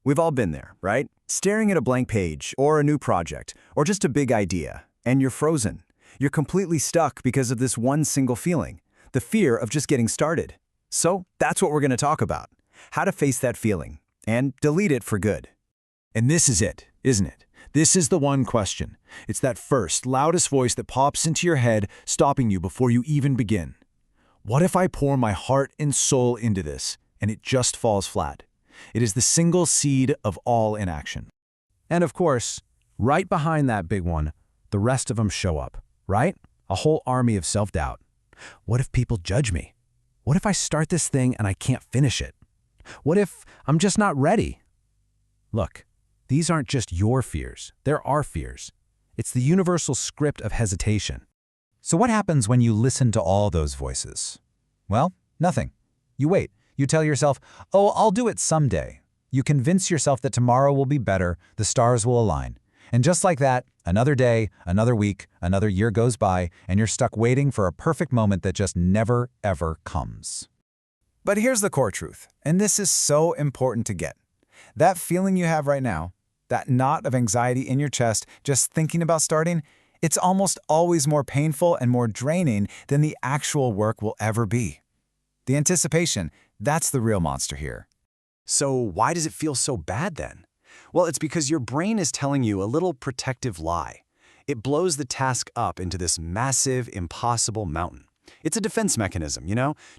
We've all been there, right? Staring at a blank page, or a new project, or just a big idea, and you're frozen. You're completely stuck because of this one single feeling, the fear of just getting started. So that's what we're going to talk about, how to face that feeling, and delete it for good. And this is it, isn't it? This is the one question. It's that first, loudest voice that pops into your head, stopping you before you even begin. What if I pour my heart and soul into this, and it just falls flat? It is the single seed of all inaction. And of course, right behind that big one, the rest of them show up, right? A whole army of self-doubt. What if people judge me? What if I start this thing and I can't finish it? What if I'm just not ready? Look, these aren't just your fears, they're our fears. It's the universal script of hesitation. So what happens when you listen to all those voices? Well, nothing. You wait. You tell yourself, oh, I'll do it someday. You convince yourself that tomorrow will be better, the stars will align. And just like that, another day, another week, another year goes by, and you're stuck waiting for a perfect moment that just never, ever comes. But here's the core truth, and this is so important to get. That feeling you have right now, that knot of anxiety in your chest just thinking about starting, it's almost always more painful and more draining than the actual work will ever be. The anticipation, that's the real monster here. So why does it feel so bad then? Well, it's because your brain is telling you a little protective lie. It blows the task up into this massive, impossible mountain. It's a defense mechanism,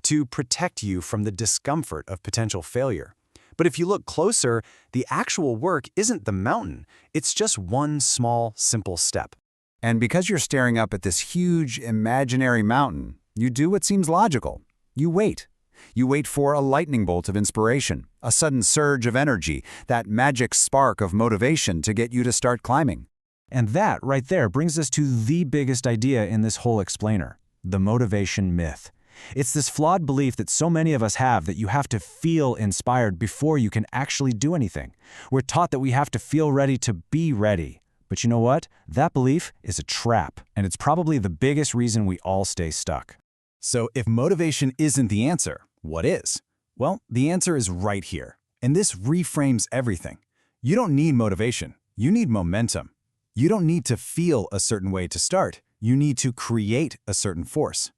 to protect you from the discomfort of potential failure. But if you look closer, the actual work isn't the mountain. It's just one small, simple step. And because you're staring up at this huge, imaginary mountain, you do what seems logical. You wait. You wait for a lightning bolt of inspiration, a sudden surge of energy, that magic spark of motivation to get you to start climbing. And that right there brings us to the biggest idea in this whole explainer, the motivation myth. It's this flawed belief that so many of us have that you have to feel inspired before you can actually do anything. We're taught that we have to feel ready to be ready. But you know what? That belief is a trap, and it's probably the biggest reason we all stay stuck. So if motivation isn't the answer, what is? Well, the answer is right here. And this reframes everything. You don't need motivation. You need momentum. You don't need to feel a certain way to start. You need to create a certain force.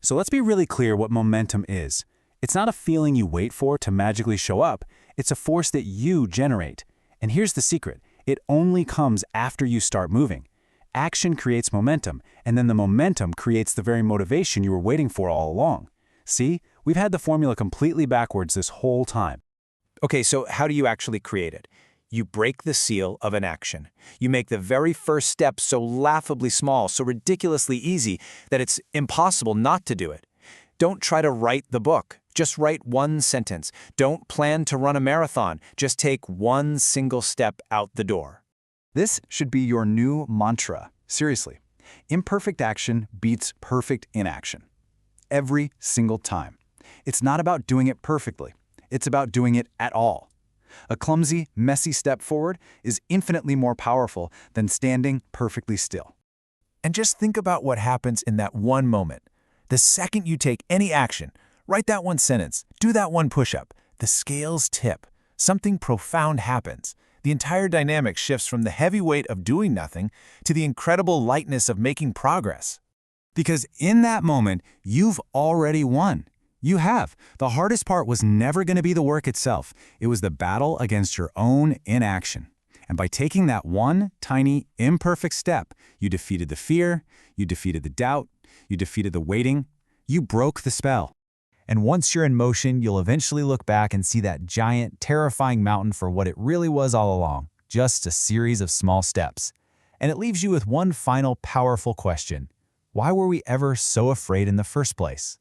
So let's be really clear what momentum is. It's not a feeling you wait for to magically show up. It's a force that you generate. And here's the secret. It only comes after you start moving. Action creates momentum, and then the momentum creates the very motivation you were waiting for all along. See, we've had the formula completely backwards this whole time. Okay, so how do you actually create it? You break the seal of an action. You make the very first step so laughably small, so ridiculously easy, that it's impossible not to do it. Don't try to write the book. Just write one sentence. Don't plan to run a marathon. Just take one single step out the door. This should be your new mantra. Seriously. Imperfect action beats perfect inaction. Every single time. It's not about doing it perfectly. It's about doing it at all. A clumsy, messy step forward is infinitely more powerful than standing perfectly still. And just think about what happens in that one moment. The second you take any action, write that one sentence, do that one push-up, the scales tip. Something profound happens. The entire dynamic shifts from the heavy weight of doing nothing to the incredible lightness of making progress. Because in that moment, you've already won. You have. The hardest part was never going to be the work itself. It was the battle against your own inaction. And by taking that one tiny, imperfect step, you defeated the fear, you defeated the doubt, you defeated the waiting, you broke the spell. And once you're in motion, you'll eventually look back and see that giant, terrifying mountain for what it really was all along, just a series of small steps. And it leaves you with one final powerful question. Why were we ever so afraid in the first place?